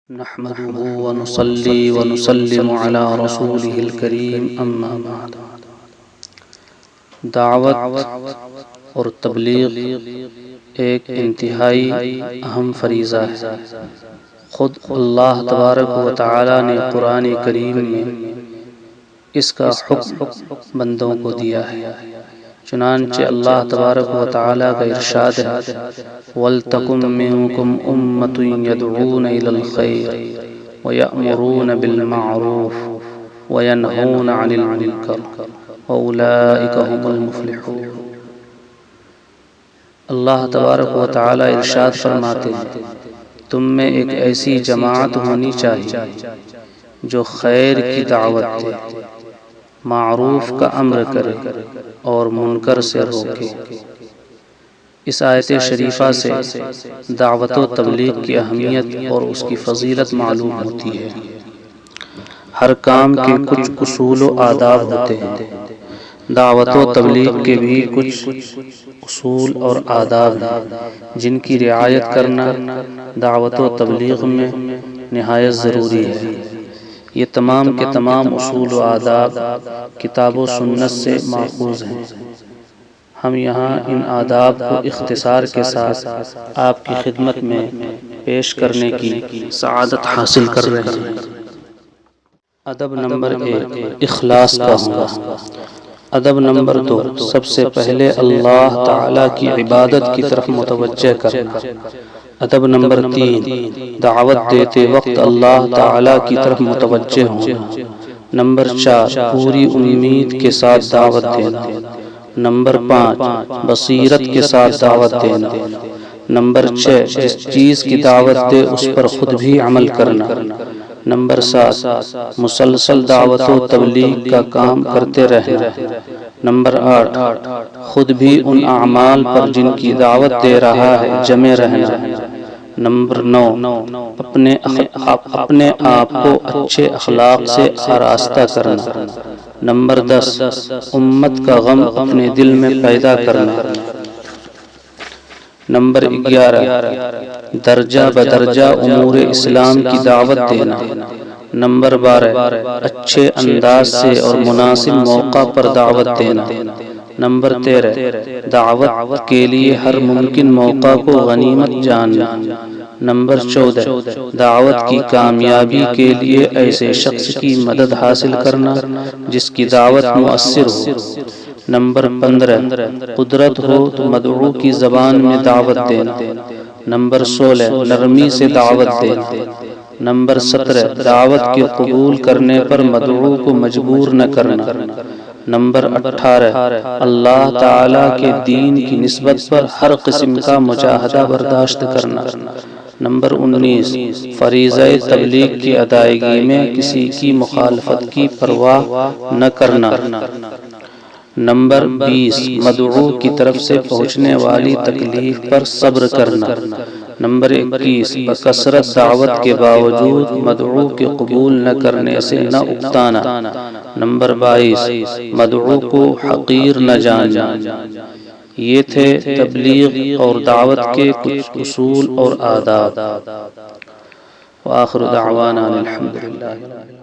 نحمده ونصلي ونسلم على رسوله الكريم اما بعد۔ دعوت اور تبلیغ ایک انتہائی اہم فریضہ ہے۔ خود اللہ تبارک و تعالی نے قرآن کریم میں اس کا حکم بندوں کو دیا ہے۔ چنانچہ اللہ تبارک و تعالی کا ارشاد ہے وَلْتَكُن مِّنكُمْ أُمَّةٌ يَدْعُونَ إِلَى الْخَيْرِ وَيَأْمُرُونَ بِالْمَعْرُوفِ وَيَنْهَوْنَ عَنِ الْمُنكَرِ وَأُولَٰئِكَ هُمُ الْمُفْلِحُونَ۔ اللہ تبارک و تعالی ارشاد فرماتے ہیں تم میں ایک ایسی جماعت ہونی چاہیے جو خیر کی دعوت دے، معروف کا امر کرے اور منکر سے روکے۔ اس آیت شریفہ سے دعوت و تبلیغ کی اہمیت اور اس کی فضیلت معلوم ہوتی ہے۔ ہر کام کے کچھ اصول و آداب ہوتے ہیں، دعوت و تبلیغ کے بھی کچھ اصول اور آداب ہیں جن کی رعایت کرنا دعوت و تبلیغ میں نہایت ضروری ہے۔ یہ تمام کے تمام اصول و آداب کتاب و سنت سے ماخوذ ہیں۔ ہم یہاں ان آداب کو اختصار کے ساتھ آپ کی خدمت میں پیش کرنے کی سعادت حاصل کر رہے ہیں۔ ادب نمبر 1، اخلاص کا ہونا۔ ادب نمبر 2، سب سے پہلے اللہ تعالی کی عبادت کی طرف متوجہ کرنا۔ ادب نمبر 3، دعوت دیتے وقت اللہ تعالی کی طرف متوجہ ہونا۔ نمبر 4، پوری امید کے ساتھ دعوت دینا۔ نمبر 5، بصیرت کے ساتھ دعوت دینا۔ نمبر 6، جس چیز کی دعوت دے اس پر خود بھی عمل کرنا۔ نمبر 7، مسلسل دعوت و تبلیغ کا کام کرتے رہنا۔ نمبر 8، خود بھی ان اعمال پر جن کی دعوت دے رہا ہے جمے رہنا۔ نمبر 9، اپنے آپ کو اچھے اخلاق سے آراستہ کرنا۔ نمبر 10، امت کا غم اپنے دل میں پیدا کرنا۔ نمبر 11، درجہ بدرجہ امور اسلام کی دعوت دینا۔ نمبر 12، اچھے انداز سے اور مناسب موقع پر دعوت دینا۔ نمبر 13، دعوت کے لیے ہر ممکن موقع کو غنیمت جاننا۔ نمبر 14، دعوت کی کامیابی کے لیے ایسے شخص کی مدد حاصل کرنا جس کی دعوت مؤثر ہو۔ نمبر 15، قدرت ہو تو مدعو کی زبان میں دعوت دینا۔ نمبر 16، نرمی سے دعوت دینا۔ نمبر 17، دعوت کے قبول کرنے پر مدعو کو مجبور نہ کرنا۔ نمبر 18، اللہ تعالی کے دین کی نسبت پر ہر قسم کا مجاہدہ برداشت کرنا۔ نمبر 19، فریضہ تبلیغ کی ادائیگی میں کسی کی مخالفت کی پرواہ نہ کرنا۔ نمبر 20، مدعو کی طرف سے پہنچنے والی تکلیف پر صبر کرنا۔ نمبر 21، بکثرت دعوت کے باوجود مدعو کے قبول نہ کرنے سے نہ اکتانا۔ نمبر 22، مدعو کو حقیر نہ جاننا۔ یہ تھے تبلیغ اور دعوت کے کچھ اصول اور آداب۔ وآخر دعوانا الحمدللہ۔